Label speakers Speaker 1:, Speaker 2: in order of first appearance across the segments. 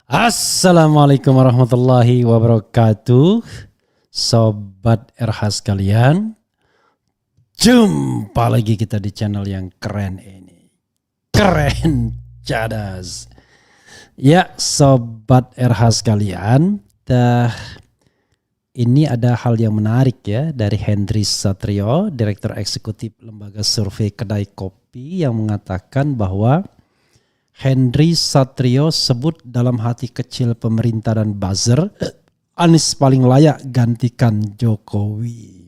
Speaker 1: Assalamualaikum warahmatullahi wabarakatuh. Sobat RH sekalian, jumpa lagi kita di channel yang keren ini. Keren cadas. Ya Sobat RH sekalian, ini ada hal yang menarik ya dari Hendry Satrio, Direktur Eksekutif Lembaga Survei Kedai Kopi, yang mengatakan bahwa Hendry Satrio sebut dalam hati kecil pemerintah dan buzzer, Anies paling layak gantikan Jokowi.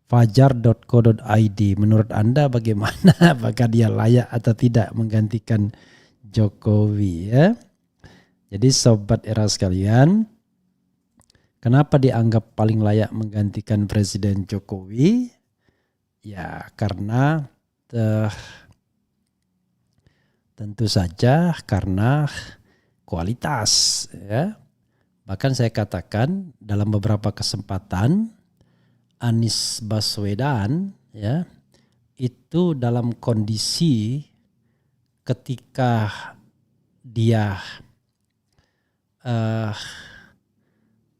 Speaker 1: Fajar.co.id, menurut Anda bagaimana? Apakah dia layak atau tidak menggantikan Jokowi ya? Jadi Sobat Era sekalian, kenapa dianggap paling layak menggantikan Presiden Jokowi? Ya karena tentu saja karena kualitas ya. Bahkan saya katakan dalam beberapa kesempatan Anies Baswedan ya itu dalam kondisi ketika dia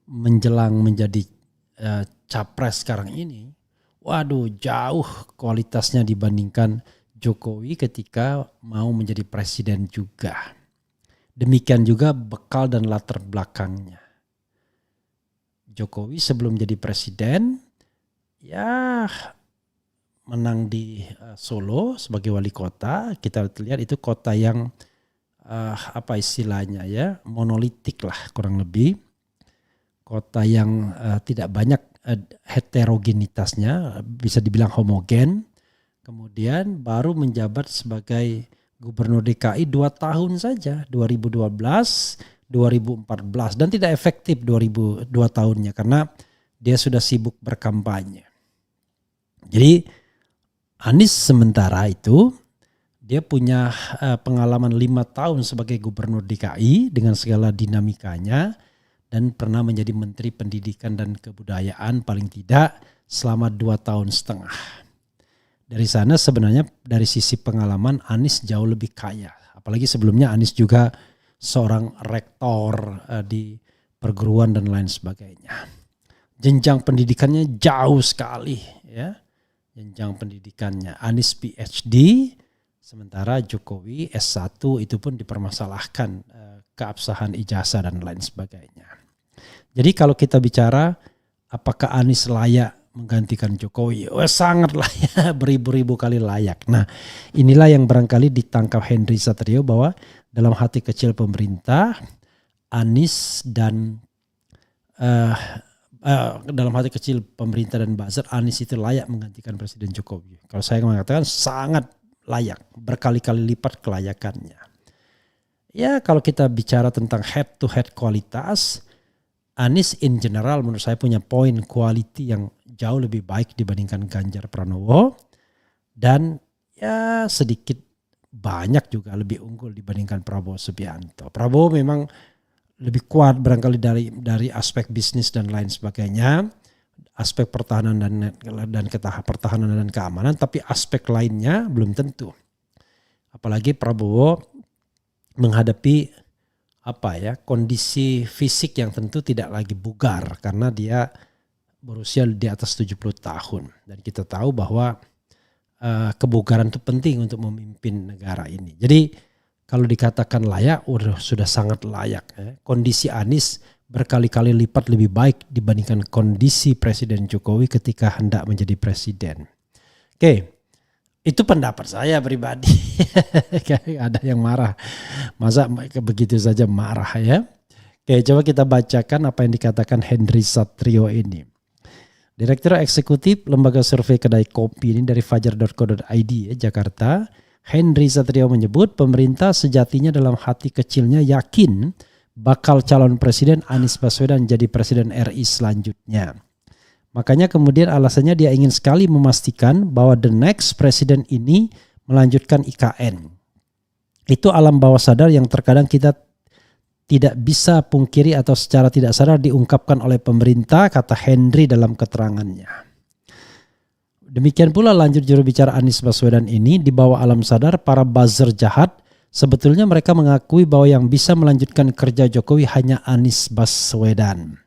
Speaker 1: menjelang menjadi capres sekarang ini, waduh jauh kualitasnya dibandingkan Jokowi ketika mau menjadi presiden juga. Demikian juga bekal dan latar belakangnya. Jokowi sebelum jadi presiden ya menang di Solo sebagai wali kota. Kita lihat itu kota yang apa istilahnya ya, monolitik lah kurang lebih. Kota yang tidak banyak heterogenitasnya, bisa dibilang homogen. Kemudian baru menjabat sebagai gubernur DKI 2 tahun saja, 2012, 2014, dan tidak efektif 2 tahunnya karena dia sudah sibuk berkampanye. Jadi Anies sementara itu dia punya pengalaman 5 tahun sebagai gubernur DKI dengan segala dinamikanya dan pernah menjadi Menteri Pendidikan dan Kebudayaan paling tidak selama 2 tahun setengah. Dari sana sebenarnya dari sisi pengalaman Anies jauh lebih kaya. Apalagi sebelumnya Anies juga seorang rektor di perguruan dan lain sebagainya. Jenjang pendidikannya jauh sekali ya. Jenjang pendidikannya Anies PhD, sementara Jokowi S1 itu pun dipermasalahkan keabsahan ijazah dan lain sebagainya. Jadi kalau kita bicara apakah Anies layak menggantikan Jokowi, sangat layak, beribu-ribu kali layak. Nah inilah yang barangkali ditangkap Hendry Satrio bahwa dalam hati kecil pemerintah Anies dan dalam hati kecil pemerintah dan buzzer Anies itu layak menggantikan Presiden Jokowi. Kalau saya mengatakan sangat layak, berkali-kali lipat kelayakannya. Ya kalau kita bicara tentang head to head kualitas, Anies in general menurut saya punya poin quality yang jauh lebih baik dibandingkan Ganjar Pranowo, dan ya sedikit banyak juga lebih unggul dibandingkan Prabowo Subianto. Prabowo memang lebih kuat barangkali dari aspek bisnis dan lain sebagainya, aspek pertahanan dan pertahanan dan keamanan, tapi aspek lainnya belum tentu. Apalagi Prabowo menghadapi kondisi fisik yang tentu tidak lagi bugar karena dia berusia di atas 70 tahun. Dan kita tahu bahwa kebugaran itu penting untuk memimpin negara ini. Jadi kalau dikatakan layak, sudah sangat layak. Kondisi Anies berkali-kali lipat lebih baik dibandingkan kondisi Presiden Jokowi ketika hendak menjadi presiden. Oke, itu pendapat saya pribadi. Ada yang marah. Masa begitu saja marah ya? Oke, coba kita bacakan apa yang dikatakan Hendry Satrio ini. Direktur Eksekutif Lembaga Survei Kedai Kopi ini dari fajar.co.id Jakarta, Hendry Satrio menyebut pemerintah sejatinya dalam hati kecilnya yakin bakal calon presiden Anies Baswedan jadi presiden RI selanjutnya. Makanya kemudian alasannya dia ingin sekali memastikan bahwa the next presiden ini melanjutkan IKN. Itu alam bawah sadar yang terkadang kita tidak bisa pungkiri atau secara tidak sadar diungkapkan oleh pemerintah, kata Hendry dalam keterangannya. Demikian pula lanjut juru bicara Anies Baswedan ini, di bawah alam sadar para buzzer jahat Sebetulnya mereka mengakui bahwa yang bisa melanjutkan kerja Jokowi hanya Anies Baswedan.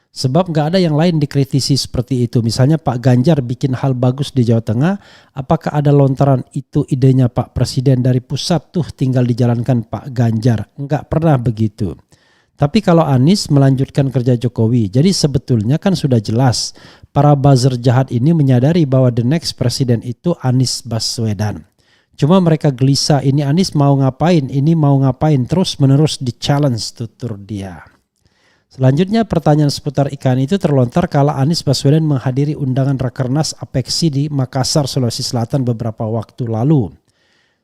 Speaker 1: Sebab nggak ada yang lain dikritisi seperti itu. Misalnya Pak Ganjar bikin hal bagus di Jawa Tengah, apakah ada lontaran itu idenya Pak Presiden dari pusat tuh tinggal dijalankan Pak Ganjar? Nggak pernah begitu. Tapi kalau Anies melanjutkan kerja Jokowi, jadi sebetulnya kan sudah jelas para buzzer jahat ini menyadari bahwa the next presiden itu Anies Baswedan. Cuma mereka gelisah, ini Anies mau ngapain, ini mau ngapain, terus menerus di challenge tutur dia. Selanjutnya pertanyaan seputar IKN itu terlontar kala Anies Baswedan menghadiri undangan Rakernas Apeksi di Makassar, Sulawesi Selatan beberapa waktu lalu.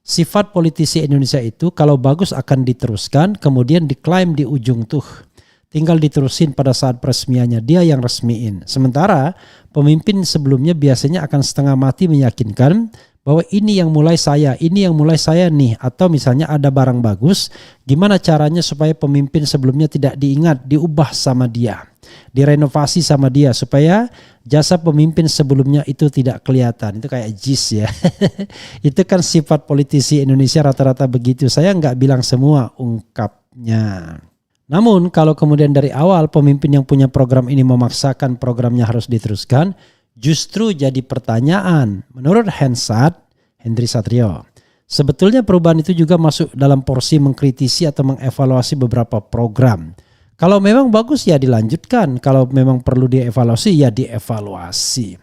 Speaker 1: Sifat politisi Indonesia itu kalau bagus akan diteruskan, kemudian diklaim di ujung tuh. Tinggal diterusin pada saat peresmiannya, dia yang resmiin. Sementara pemimpin sebelumnya biasanya akan setengah mati meyakinkan bahwa ini yang mulai saya nih. Atau misalnya ada barang bagus, gimana caranya supaya pemimpin sebelumnya tidak diingat, diubah sama dia, direnovasi sama dia supaya jasa pemimpin sebelumnya itu tidak kelihatan. Itu kayak JIS ya. Itu kan sifat politisi Indonesia rata-rata begitu. Saya nggak bilang semua ungkapnya. Namun kalau kemudian dari awal pemimpin yang punya program ini memaksakan programnya harus diteruskan, justru jadi pertanyaan. Menurut Henry Satrio, sebetulnya perubahan itu juga masuk dalam porsi mengkritisi atau mengevaluasi beberapa program. Kalau memang bagus ya dilanjutkan, kalau memang perlu dievaluasi ya dievaluasi.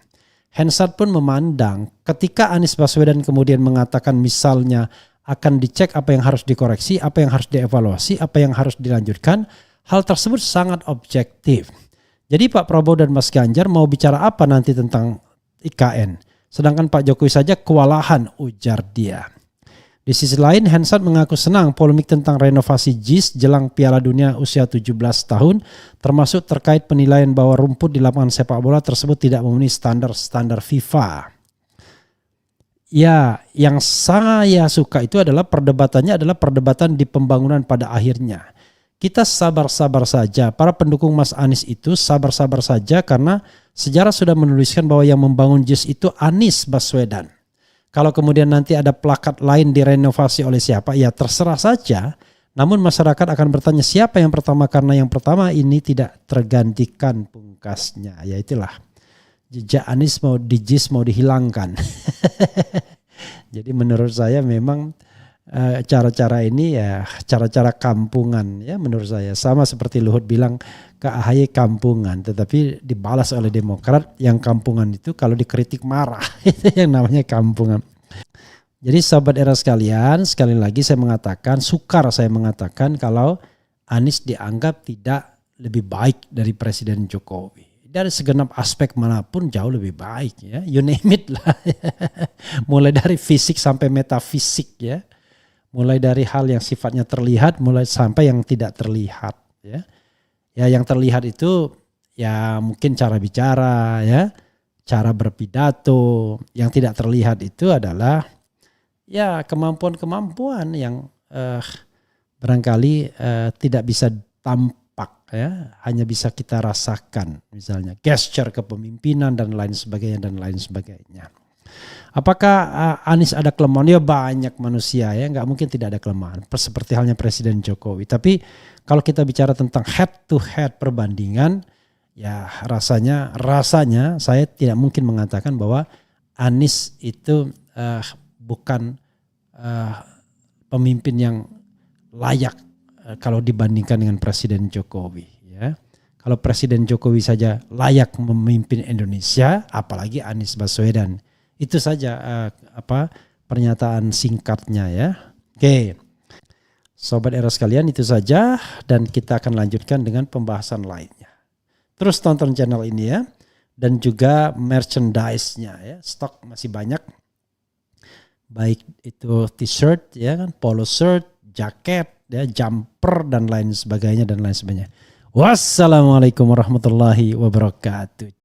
Speaker 1: Hensat pun memandang ketika Anies Baswedan kemudian mengatakan misalnya akan dicek apa yang harus dikoreksi, apa yang harus dievaluasi, apa yang harus dilanjutkan, hal tersebut sangat objektif. Jadi Pak Prabowo dan Mas Ganjar mau bicara apa nanti tentang IKN? Sedangkan Pak Jokowi saja kewalahan, ujar dia. Di sisi lain, Hensat mengaku senang polemik tentang renovasi JIS jelang Piala Dunia usia 17 tahun, termasuk terkait penilaian bahwa rumput di lapangan sepak bola tersebut tidak memenuhi standar FIFA. Ya, yang saya suka itu adalah perdebatannya adalah perdebatan di pembangunan pada akhirnya. Kita sabar-sabar saja, para pendukung Mas Anies itu sabar-sabar saja karena sejarah sudah menuliskan bahwa yang membangun JIS itu Anies Baswedan. Kalau kemudian nanti ada plakat lain direnovasi oleh siapa, ya terserah saja. Namun masyarakat akan bertanya siapa yang pertama, karena yang pertama ini tidak tergantikan pungkasnya. Ya itulah, jejak Anies mau di JIS mau dihilangkan. Jadi menurut saya memang cara-cara ini ya cara-cara kampungan ya menurut saya. Sama seperti Luhut bilang ke AHY kampungan, tetapi dibalas oleh Demokrat yang kampungan itu kalau dikritik marah. Itu yang namanya kampungan. Jadi sahabat era sekalian, sekali lagi saya mengatakan kalau Anies dianggap tidak lebih baik dari Presiden Jokowi. Dari segenap aspek manapun jauh lebih baik ya. You name it lah. Mulai dari fisik sampai metafisik ya. Mulai dari hal yang sifatnya terlihat, mulai sampai yang tidak terlihat ya. Ya yang terlihat itu ya mungkin cara bicara ya, cara berpidato. Yang tidak terlihat itu adalah ya kemampuan-kemampuan yang barangkali tidak bisa tampak ya, hanya bisa kita rasakan. Misalnya gesture kepemimpinan dan lain sebagainya. Apakah Anies ada kelemahan? Ya banyak manusia ya, nggak mungkin tidak ada kelemahan. Seperti halnya Presiden Jokowi. Tapi kalau kita bicara tentang head to head perbandingan, ya rasanya saya tidak mungkin mengatakan bahwa Anies itu bukan pemimpin yang layak kalau dibandingkan dengan Presiden Jokowi. Ya, kalau Presiden Jokowi saja layak memimpin Indonesia, apalagi Anies Baswedan. Itu saja pernyataan singkatnya ya. Oke. Sobat era sekalian, itu saja dan kita akan lanjutkan dengan pembahasan lainnya. Terus tonton channel ini ya, dan juga merchandise-nya ya. Stok masih banyak. Baik itu t-shirt ya kan, polo shirt, jaket ya, jumper dan lain sebagainya. Wassalamualaikum warahmatullahi wabarakatuh.